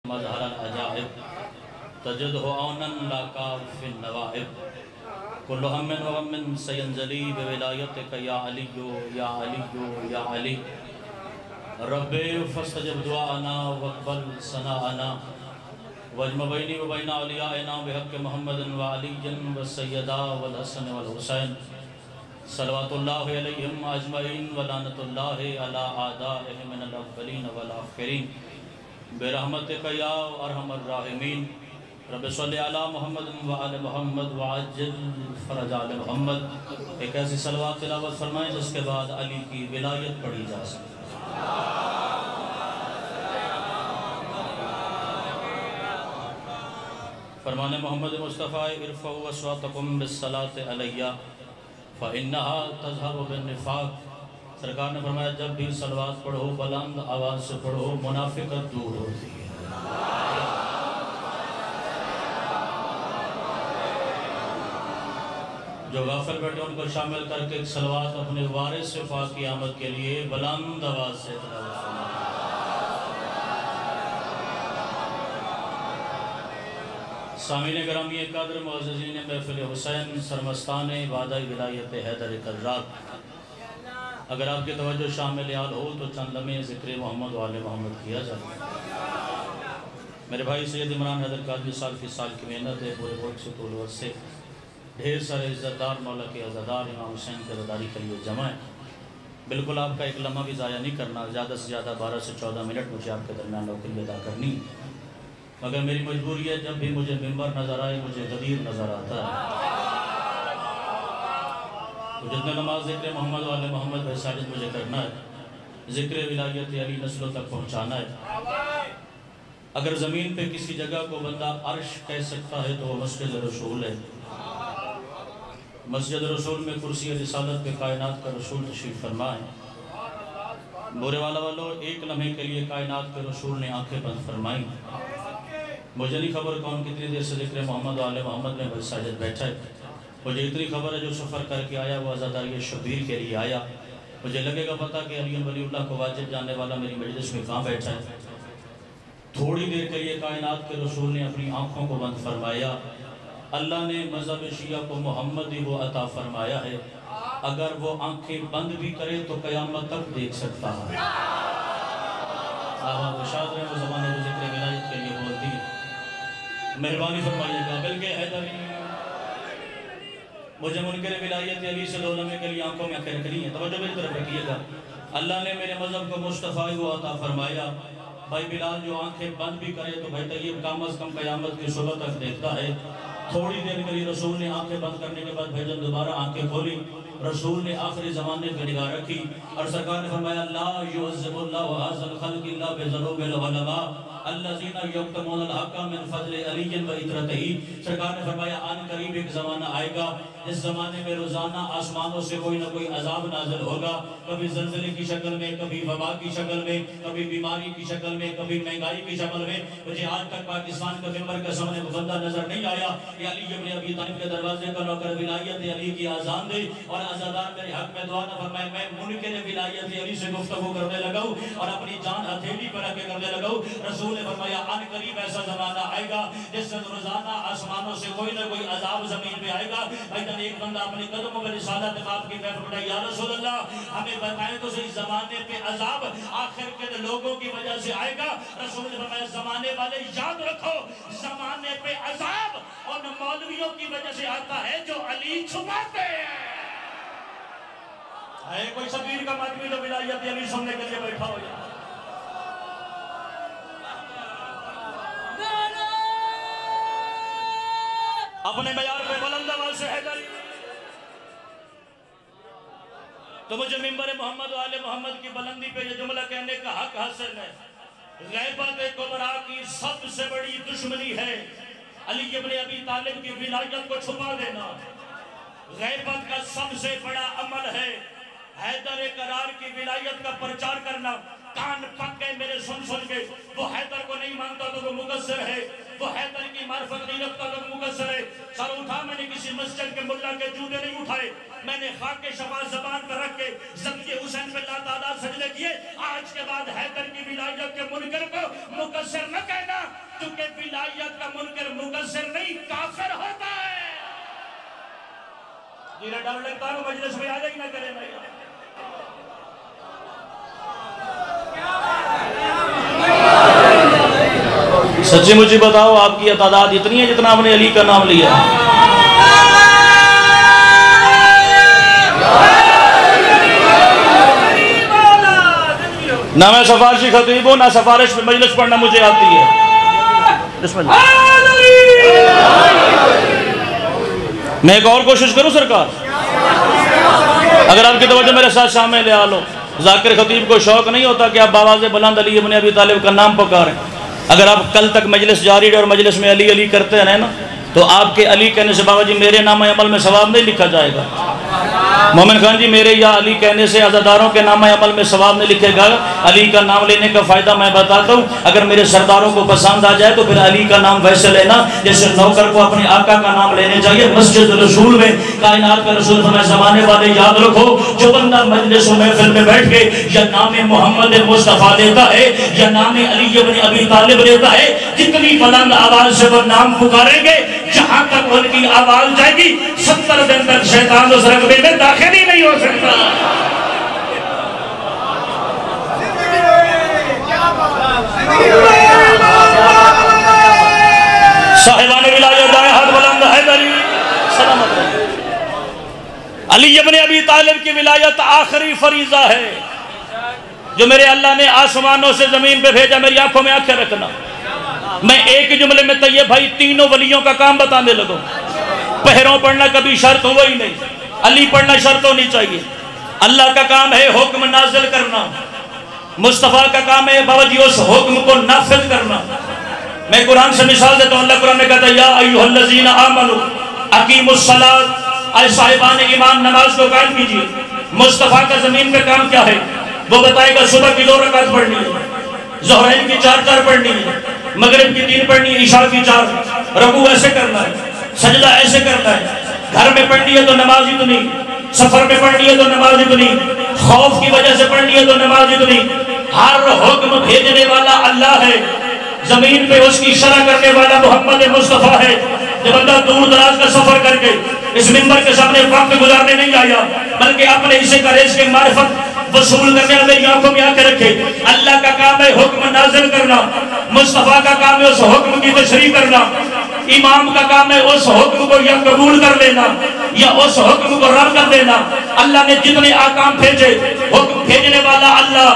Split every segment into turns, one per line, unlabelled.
مظہر العجائب تجدہ عونا لا کاف النوائب کل ہم و غم سینزلی بولایتک یا علی یا علی یا علی رب فاستجب دعانا واقبل ثناءنا واجمع بینی و بین اولیائنا بحق محمد و علی و سیدہ والحسن والحسین صلوات اللہ علیہم اجمعین ولعنت اللہ علی اعدائہم من الاولین والآخرین برحمتک یا ارحم الراحمین رب صلی علی محمد و آل محمد وعجل فرج آل محمد۔ ایک ایسی صلوات تلاوت فرمائیں جس کے بعد علی کی ولایت پڑھی جا سکے۔ فرمان محمد مصطفیٰ ارفعوا اصواتکم بالصلاة علیہ فإنہا تظہر بالنفاق۔ سرکار نے فرمایا جب بھی صلوات پڑھو بلند آواز سے پڑھو، منافقت دور ہوتی ہے۔ جو غافل بیٹھے ان کو شامل کر کے ایک صلوات اپنے وارث پاک کی آمد کے لیے بلند آواز سے تلاوت فرمائیں۔ سامعین گرامی قدر معززین محفل حسین سرمستان وعدہ ولایت حیدر کرار، اگر آپ کی توجہ شامل حال ہو تو چند لمحے ذکر محمد و آل محمد کیا جائے۔ میرے بھائی سید عمران حیدر قادری سال فی سال کی محنت ہے، پورے ملک سے طول وقت سے ڈھیر سارے عزتدار مولا کے عزادار امام حسین کے عزاداری کے لیے جمع ہیں۔ بالکل آپ کا ایک لمحہ بھی ضائع نہیں کرنا، زیادہ سے زیادہ 12 سے 14 منٹ مجھے آپ کے درمیان نوکری ادا کرنی، مگر میری مجبوری ہے جب بھی مجھے ممبر نظر آئے مجھے غدیر نظر آتا ہے۔ تو جتنے نماز ذکر محمد و آل محمد بھائی ساجد مجھے کرنا ہے، ذکر ولایت علی نسلوں تک پہنچانا ہے۔ اگر زمین پہ کسی جگہ کو بندہ عرش کہہ سکتا ہے تو وہ مسجد رسول ہے۔ مسجد رسول میں کرسی رسالت پہ کائنات کا رسول تشریف فرما ہے۔ بورے والا والو ایک لمحے کے لیے کائنات کے رسول نے آنکھیں بند فرمائیں۔ مجھے نہیں خبر کون کتنی دیر سے ذکر محمد و آل محمد میں بھائی ساجد بیٹھا ہے۔ مجھے اتنی خبر ہے جو سفر کر کے آیا وہ عزاداری شبیر کے لیے آیا۔ مجھے لگے گا پتہ کہ علی ولی اللہ کو واجب جاننے والا میری مجلس میں کہاں بیٹھا ہے۔ تھوڑی دیر کے لیے کائنات کے رسول نے اپنی آنکھوں کو بند فرمایا۔ اللہ نے مذہب شیعہ کو محمدی وہ عطا فرمایا ہے، اگر وہ آنکھیں بند بھی کرے تو قیامت تک دیکھ سکتا ہے۔ آبا بشاد رہے وہ زمانے جو ذکر ولایت کے لیے بولتی ہے، مہربانی فرمائیے گا بلکہ حیدری مجھے منکر ولایت علی سے دو لمحے کے لیے آنکھوں میں آنکھیں رکھنی ہے۔ توجہ میری طرف رکھیے گا، اللہ نے میرے مذہب کو مصطفیٰ وہ عطا فرمایا۔ بھائی بلال جو آنکھیں بند بھی کرے تو بھائی طیب کم از کم قیامت کی صبح تک دیکھتا ہے۔ تھوڑی دیر کے لیے رسول نے آنکھیں بند کرنے کے بعد بھیجن دوبارہ آنکھیں کھولی، رسول نے آخری زمانے پہ نگاہ رکھی اور سرکار نے فرمایا لا یعذب اللہ وحاظ الخلق اللہ بذنوب العلماء الذین یکتمون الحق من فضل علی و اطرتہ۔ سرکار نے فرمایا آن قریب ایک زمانہ آئے گا، اس زمانے میں روزانہ آسمانوں سے کوئی نہ کوئی عذاب نازل ہوگا، کبھی زلزلے کی شکل میں، کبھی وبا کی شکل میں، کبھی بیماری کی شکل میں، کبھی مہنگائی کی شکل میں۔ مجھے آج تک پاکستان کا ممبر کے سامنے وہ بندہ نظر نہیں آیا کہ علی ابن ابی طالب کے دروازے کا نوکر ولایت علی کی آزان دے اور عزادار میرے حق میں دعا نہ فرمائے۔ میں منکر ولایت علی سے گفتگو کرنے لگا ہوں اور اپنی جان ہتھیلی پر رکھ کے کرنے لگا ہوں۔ رسول نے فرمایا ان قریب ایسا زمانہ آئے گا جس سے روزانہ آسمانوں سے کوئی نہ کوئی عذاب زمین پہ آئے گا۔ بھائی ایک بندہ اپنے قدموں میں رسالت باپ کی محفل بڑھائی، یا رسول اللہ ہمیں بتائیں تو صحیح زمانے پہ عذاب آخر کے لوگوں کی وجہ سے آئے گا۔ رسول نے فرمایا زمانے والے یاد رکھو زمانے پہ عذاب اور مولویوں کی وجہ سے آتا ہے جو علی چھپاتے ہیں۔ ہے کوئی شبیر کا مدمی جو ولایت علی سننے کے لیے بیٹھا ہو جائے؟ اپنے معیار پہ بلند آواز سے حیدری تو مجھے ممبر محمد و آل محمد کی بلندی پہ یہ جملہ کہنے کا حق حاصل ہے۔ غیبت کبریٰ کی سب سے بڑی دشمنی ہے علی ابن ابی طالب کی ولایت کو چھپا دینا۔ غیبت کا سب سے بڑا عمل ہے حیدر کرار کی ولایت کا پرچار کرنا۔ کان پک گئے میرے سن کے، وہ حیدر کو نہیں مانتا تو وہ مقصر ہے، وہ حیدر کی معرفت نہیں رکھتا تو وہ مقصر ہے۔ سر اٹھا میں نے کسی مسجد کے ملا کے جوتے نہیں اٹھائے، میں نے خاک شفا زبان پر رکھ کے زمین حسین پہ اللہ تعالیٰ سجدے کیے۔ آج کے بعد حیدر کی ولایت کے منکر کو مقصر نہ کہنا، چونکہ ولایت کا منکر مقصر نہیں کافر ہوتا ہے. جنہیں ڈر لگتا ہے وہ مجلس میں آ جائے نہ کرے بھائی. سچی مجھے بتاؤ آپ کی تعداد اتنی ہے جتنا آپ نے علی کا نام لیا؟ نہ میں سفارشی خطیب ہوں، نہ سفارش میں مجلس پڑھنا مجھے آتی ہے. بسم اللہ. میں ایک اور کوشش کروں سرکار، اگر آپ کی توجہ میرے ساتھ شامل لے آلو. ذاکر خطیب کو شوق نہیں ہوتا کہ آپ بآواز بلند علی ابن ابی طالب کا نام پکاریں. اگر آپ کل تک مجلس جاری رہے اور مجلس میں علی علی کرتے رہے نا تو آپ کے علی کہنے سے بابا جی میرے نام عمل میں ثواب نہیں لکھا جائے گا. مومن خان جی میرے یا علی کہنے سے عزاداروں کے نام عمل میں ثواب نہیں لکھے گا. علی کا نام لینے کا فائدہ میں بتاتا ہوں. اگر میرے سرداروں کو پسند آ جائے تو پھر علی کا نام ویسے لینا جیسے نوکر کو اپنے آقا کا نام لینے چاہیے. مسجد رسول میں کائنات کا رسول فرمایا زمانے والے یاد رکھو جو بندہ مجلس و محفل میں بیٹھ کے یا نام محمد مصطفیٰ لیتا ہے یا نام علی ابن ابی طالب لیتا ہے کتنی بلند آواز سے وہ نام پکاریں گے جہاں تک ان کی آواز جائے گی 70 دن تک شیطان اس رقبے میں داخل ہی نہیں ہو سکتا. صاحبان ولایت دائیں ہاتھ بلند حیدری سلامت رہے. علی ابن ابی طالب کی ولایت آخری فریضہ ہے جو میرے اللہ نے آسمانوں سے زمین پہ بھیجا. میری آنکھوں میں آنکھیں رکھنا. میں ایک جملے میں طیب بھائی تینوں ولیوں کا کام بتانے لگوں. پہروں پڑھنا کبھی شرط ہوا ہی نہیں. علی پڑھنا شرط ہونی چاہیے. اللہ کا کام ہے حکم نازل کرنا. مصطفیٰ کا کام ہے بابا جی اس حکم کو نافذ کرنا. میں قرآن سے مثال دیتا ہوں. اللہ قرآن میں کہتا ہے یا ایھا الذین آمنوا اقیموا الصلاۃ. اے صاحبان ایمان نماز کو قائم کیجیے. مصطفیٰ کا زمین پہ کام کیا ہے وہ بتائے گا. صبح کی 2 رکعت پڑھنی ہے, ظہرین کی 4 پڑھنی ہے, مغرب کی 3 پڑھنی ہے, عشاء کی 4. رکوع ایسے کرنا ہے, سجدہ ایسے کرنا ہے. گھر میں پڑھنی ہے تو نماز اتنی, سفر میں پڑھنی ہے تو نماز اتنی, خوف کی وجہ سے پڑھنی ہے تو نماز اتنی. ہر حکم بھیجنے والا اللہ ہے. زمین پہ اس کی شرح کرنے والا محمد مصطفیٰ ہے. جب بندہ دور دراز کا سفر کر کے اس منبر کے سامنے وقت گزارنے نہیں آیا بلکہ اپنے اسے کا رزق معرفت وصول کرنے میری آنکھوں میں آنکھیں رکھے. اللہ کا کام ہے حکم نازل کرنا. مصطفیٰ کا کام ہے اس حکم کی تشریح کرنا. امام کا کام ہے اس حکم کو یا قبول کر لینا یا اس حکم کو رد کر دینا. اللہ نے جتنے احکام بھیجے حکم بھیجنے والا اللہ,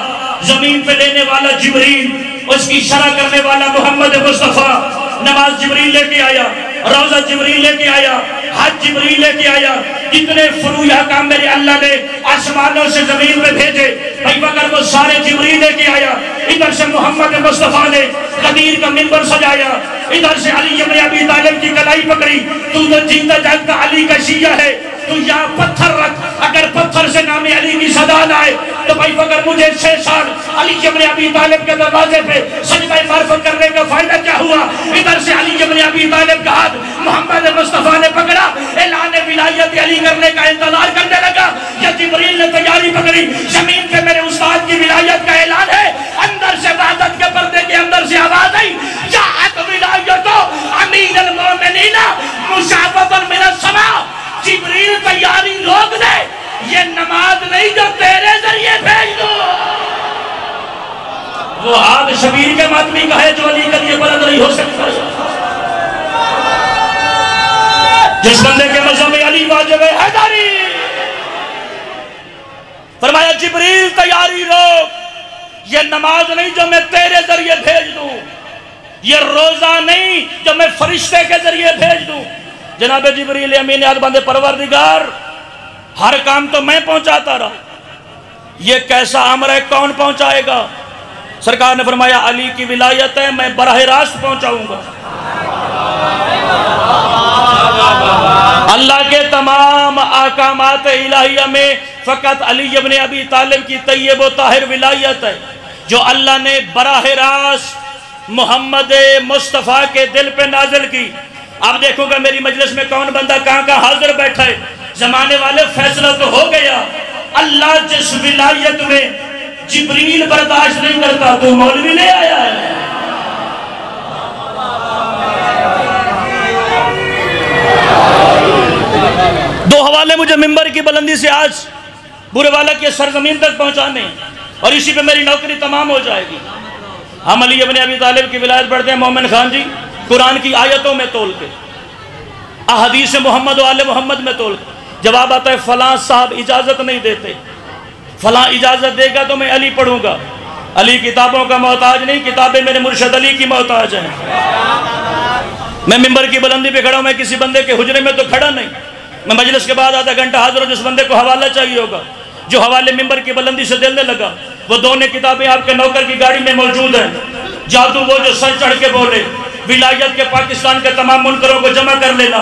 زمین پہ لینے والا جبریل, اس کی شرح کرنے والا محمد مصطفیٰ. نماز جبریل لے کے آیا, روزہ جبریل لے کے آیا, حج جبریل لے کے آیا. جتنے فروع احکام میرے اللہ نے آسمانوں سے زمین پہ بھیجے بھائی بکر وہ سارے جبریل لے کے آیا. ادھر سے محمد مصطفیٰ نے غدیر کا منبر سجایا, ادھر سے علی ابن ابی طالب کی کلائی پکڑی. تو جیتا جاگتا علی کا شیعہ ہے, تو یہاں پتھر رکھ. اگر پتھر سے نام علی کی صدا نہ آئے تو بھائی بکر مجھے 6 سال علی ابن ابی طالب کے دروازے پہ سجدہ معرفت کرنے کا فائدہ کیا ہوا. ادھر سے علی ابن ابی طالب کا ہاتھ محمد مصطفیٰ نے پکڑا, اعلان ولایت علی کرنے کا انتظار کرنے لگا. یا جبریل نے تیاری پکڑی, زمین پہ میرے استاد کی ولایت کا اعلان ہے. اندر سے وحدت کے پردے کے اندر سے آواز آئی جاءت ولایت امیر المومنین مشافۃ من السماء. جبریل تیاری روک دے, یہ نماز نہیں جو تیرے ذریعے بھیج دو. وہ ہاتھ شبیر کے ماتمی کا ہے جو علی کے لیے بلند نہیں ہو سکتا. جس بندے کے مذہب میں علی واجب ہے حیدری. فرمایا جبریل تیاری روک, یہ نماز نہیں جو میں تیرے ذریعے بھیج دوں, یہ روزہ نہیں جو میں فرشتے کے ذریعے بھیج دوں. جناب جبریل امین ہاتھ باندھے پروردگار ہر کام تو میں پہنچاتا رہا, یہ کیسا امر ہے کون پہنچائے گا. سرکار نے فرمایا علی کی ولایت ہے میں براہ راست پہنچاؤں گا. اللہ کے تمام احکامات الہیہ میں فقط علی ابن ابی طالب کی طیب و طاہر ولایت ہے جو اللہ نے براہ راست محمد مصطفیٰ کے دل پہ نازل کی. اب دیکھو گا میری مجلس میں کون بندہ کہاں حاضر بیٹھا ہے. زمانے والے فیصلہ تو ہو گیا. اللہ جس ولایت میں جبریل برداشت نہیں کرتا تو مولوی لے آیا ہے. حوالے مجھے ممبر کی بلندی سے آج بورے والا کی سرزمین تک پہنچانے اور اسی پہ میری نوکری تمام ہو جائے گی۔ ہم علی ابن ابی طالب کی ولایت پڑھتے ہیں مومن خان جی، قرآن کی آیتوں میں تول کے، احادیث محمد و آل محمد میں تول کے۔ جواب آتا ہے فلاں صاحب اجازت نہیں دیتے، فلاں اجازت دے گا تو میں علی پڑھوں گا۔ علی کتابوں کا محتاج نہیں، کتابیں میرے مرشد علی کی محتاج ہیں۔ میں ممبر کی بلندی پہ کھڑا ہوں، میں کسی بندے کے حجرے میں تو کھڑا نہیں، میں مجلس کے بعد آدھا گھنٹہ حاضر ہوں، جس بندے کو حوالہ چاہیے ہوگا، جو حوالے ممبر کی بلندی سے دینے لگا، وہ دونوں کتابیں آپ کے نوکر کی گاڑی میں موجود ہیں۔ جادو وہ جو سر چڑھ کے بولے، ولایت کے پاکستان کے تمام منکروں کو جمع کر لینا،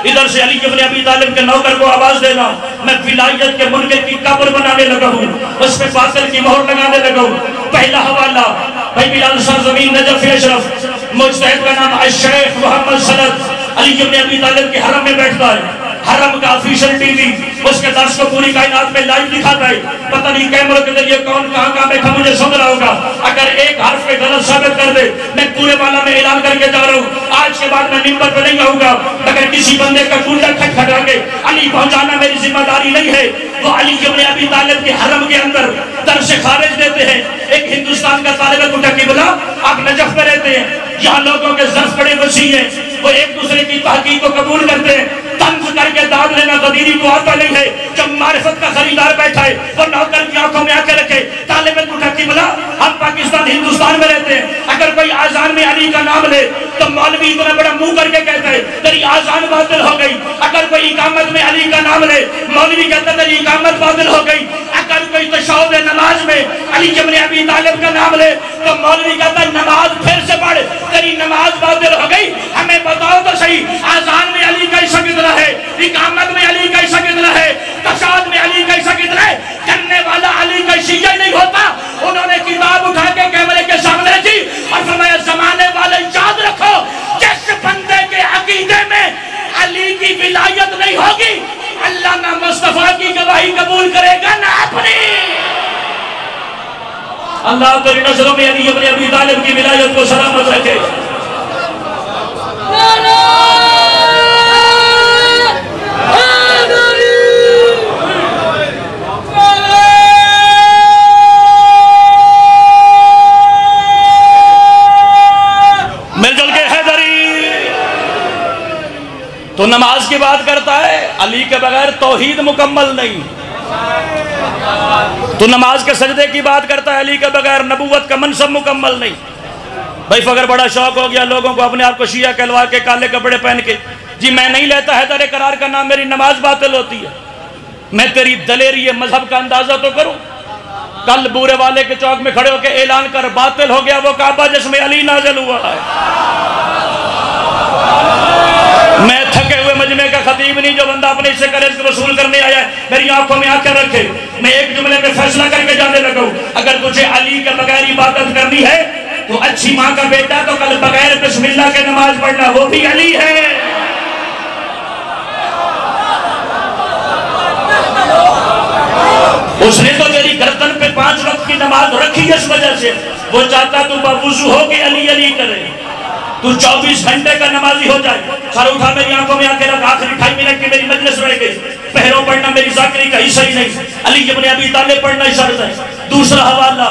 ادھر سے علی ابن ابی طالب کے نوکر کو آواز دینا، میں ولایت کے منکر کی قبر بنانے لگا ہوں، اس پہ باطل کی مہر لگانے لگا ہوں۔ پہلا حوالہ بھائی بلال سرزمین نجف اشرف، مجتہد کا نام الشیخ محمد سند، علی ابن ابی طالب کے حرم میں بیٹھتا ہے، حرم کا آفیشل ٹی وی اس کے درس کو پوری کائنات میں لائیو دکھاتا ہے۔ پتہ نہیں کیمروں کے ذریعے کون کہاں بیٹھا مجھے سن رہا ہوگا، اگر ایک حرف پہ غلط ثابت کر دے میں پورے والا میں اعلان کر کے جا رہا ہوں، آج کے بعد میں ممبر پہ نہیں آؤں گا، اگر کسی بندے کا کنڈا کھٹکھٹا کے علی پہنچانا میری ذمہ داری نہیں ہے۔ وہ علی ابن ابی طالب کے حرم کے اندر درس خارج دیتے ہیں۔ ایک ہندوستان کا طالب اٹھا کے بولا آپ نجف میں رہتے ہیں، یہاں لوگوں کے ظرف بڑے وسیع ہیں، وہ ایک دوسرے کی تحقیق کو قبول کرتے ہیں، طنز کر کے داد لینا غدیری کو آتا نہیں ہے۔ جب معرفت کا خریدار بیٹھا ہے وہ نوکر کی آنکھوں میں آ کے رکھے، طالب علم اٹھا کے بولا ہم پاکستان ہندوستان میں رہتے ہیں، اگر کوئی آزان میں علی کا نام لے تو مولوی اتنا بڑا منہ کر کے کہتا ہے تیری آزان باطل ہو گئی، اگر کوئی اقامت میں علی کا نام لے مولوی کہتا ہے تیری اقامت باطل ہو گئی، اگر کوئی تشہد نماز میں علی ابن ابی طالب کا نام لے تو مولوی کہتا ہے نماز پھر سے پڑھ تیری نماز باطل ہو گئی۔ ہمیں بتاؤ تو صحیح آزان میں علی کا حصہ کتنا ہے، اقامت میں علی کا حصہ کتنا ہے، تشہد میں علی کا حصہ کتنا ہے؟ کرنے والا علی کا شیعہ نہیں ہوتا۔ انہوں نے کتاب اٹھا کے کیمرے کے سامنے رکھی اور فرمایا زمانے والے یاد رکھو جس بندے کے عقیدے میں علی کی ولایت نہیں ہوگی اللہ نہ مصطفیٰ کی گواہی قبول کرے گا نہ اپنی۔ اللہ تیری نظروں میں علی ابن ابی طالب کی ولایت کو سلامت رکھے۔ مل جل کے حیدری تو نماز کی بات کرتا ہے، علی کے بغیر توحید مکمل نہیں۔ تو نماز کے سجدے کی بات کرتا ہے، علی کے بغیر نبوت کا منصب مکمل نہیں۔ بھائی فگر بڑا شوق ہو گیا لوگوں کو اپنے آپ کو شیعہ کہلوا کے کالے کپڑے پہن کے، جی میں نہیں لیتا حیدر قرار کا نام، میری نماز باطل ہوتی ہے۔ میں تیری دلیری مذہب کا اندازہ تو کروں، کل بورے والے کے چوک میں کھڑے ہو کے اعلان کر باطل ہو گیا وہ کعبہ جس میں علی نازل ہوا ہے۔ میں تھکے ہوئے مجمع کا خطیب نہیں، جو بندہ اپنے سے کرے اس کو وصول کرنے آیا ہے میری آنکھوں میں آنکھیں رکھے۔ میں ایک جملے میں فیصلہ کر کے جانے لگا ہوں، اگر تجھے علی کے بغیر عبادت کرنی ہے تو اچھی ماں کا بیٹا تو کل بغیر بسم اللہ کے نماز پڑھنا، وہ بھی علی ہے۔ اس نے تو تیری گردن پہ 5 وقت کی نماز رکھی اس وجہ سے، وہ چاہتا تو باوضو ہو کے علی علی کرے، تو 24 گھنٹے کا نمازی ہو جائے۔ سر اٹھا میری آنکھوں میں آنکھیں رکھ، آخری 2.5 منٹ کی میری مجلس رہ گئی، پہروں پڑھنا میری ذاکری کا حصہ ہی نہیں، علی ابن ابی طالب پڑھنا ہی شرط ہے۔ دوسرا حوالہ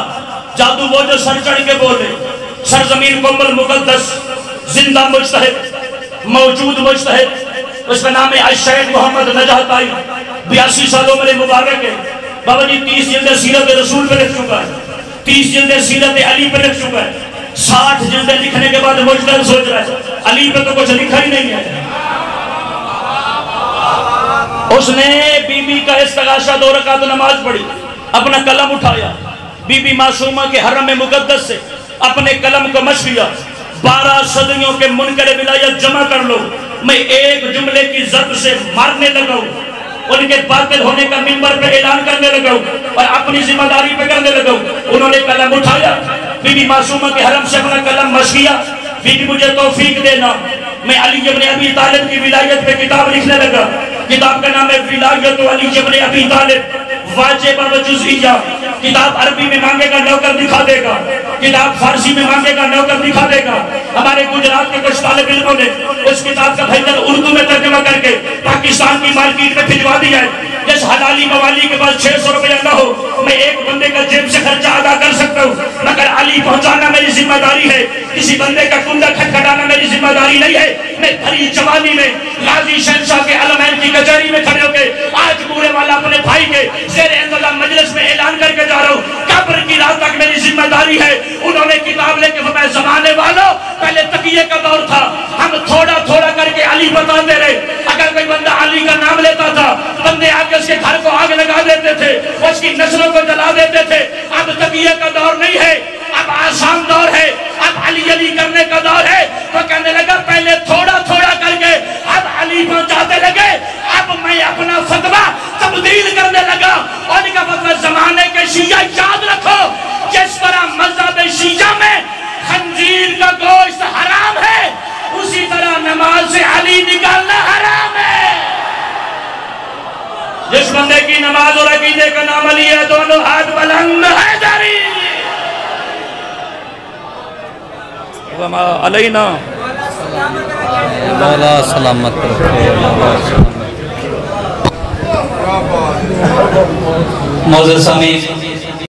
جادو وہ جو سر چڑھ کے بولے، سرزمین کو المقدس زندہ مجتہد موجود مجتہد، اس کا نام ہے الشیخ محمد نجات آئی، 82 سال عمر مبارک ہے۔ بابا جی 30 جلدیں سیرت رسول پہ لکھ چکا ہے، 30 جلدیں سیرت علی پہ لکھ چکا ہے، 60 جلدیں لکھنے کے بعد مجتہد سوچ رہا ہے علی پہ تو کچھ لکھا ہی نہیں ہے۔ اس نے بی بی کا استغاثہ 2 رکعت نماز پڑھی، اپنا قلم اٹھایا، بی بی معصومہ کے حرم مقدس سے اپنے قلم کو مشق کیا، 12 صدیوں کے منکر ولایت جمع کر لو، میں ایک جملے کی ضرب سے مارنے لگا ہوں، ان کے باطل ہونے کا منبر پہ اعلان کرنے لگا ہوں اور اپنی ذمہ داری پہ کرنے لگا ہوں۔ انہوں نے قلم اٹھایا، بی بی معصومہ کے حرم سے اپنا قلم مشق کیا، بی بی مجھے توفیق دینا، میں علی ابن ابی طالب کی ولایت پہ کتاب لکھنے لگا۔ کتاب کا نام ہے ولایت علی ابن ابی طالب واجب و جزئیہ کتاب عربی میں مانگے گا نوکر دکھا دے گا، کتاب فارسی میں مانگے گا نوکر دکھا دے گا۔ ہمارے گجرات کے کچھ طالب علموں نے اس کتاب کا بھیجر اردو میں ترجمہ کر کے پاکستان کی مارکیٹ میں بھجوا دیا ہے۔ جس حلالی موالی کے پاس 600 روپیہ نہ ہو، میں ایک بندے کا جیب سے خرچہ ادا کر سکتا ہوں، مگر علی پہنچانا میری ذمہ داری ہے۔ کسی بندے کا کنڈا کھٹکھٹانا میری ذمہ داری نہیں ہے۔ میں بھری جوانی میں غازی شہنشاہ کے علمین کی کچہری میں کھڑے ہو کے آج بورے والا اپنے بھائی کے زیر انتظام مجلس میں اعلان کر کے جا رہا ہوں، قبر کی رات تک میری ذمہ داری ہے۔ انہوں نے کتاب لے کے فرمایا زمانے والوں پہلے تقیے کا دور تھا، ہم تھوڑا تھوڑا کر کے علی بتاتے رہے۔ اگر کوئی بندہ علی کا نام لیتا تھا، بندے آ کے اس کے گھر کو آگ لگا دیتے تھے، اس کی نسلوں کو جلا دیتے تھے۔ اب تقیے کا دور نہیں ہے، اب آسان دور ہے، اب علی علی کرنے کا دور ہے۔ تو کہنے لگا پہلے تھوڑا تھوڑا کر کے اب علی پہنچاتے لگے، اب میں اپنا فتویٰ تبدیل کرنے لگا۔ اور کا فتویٰ زمانے کے شیعہ یاد رکھو، جس طرح مذہب شیعہ میں خنزیر کا گوشت حرام ہے، اسی طرح نماز سے علی نکالنا حرام ہے۔ جس بندے کی نماز اور عقیدے کا نام علی ہے، دونوں ہاتھ بلند حیدری وما علینا
مولا سلامت
معزز سامعین،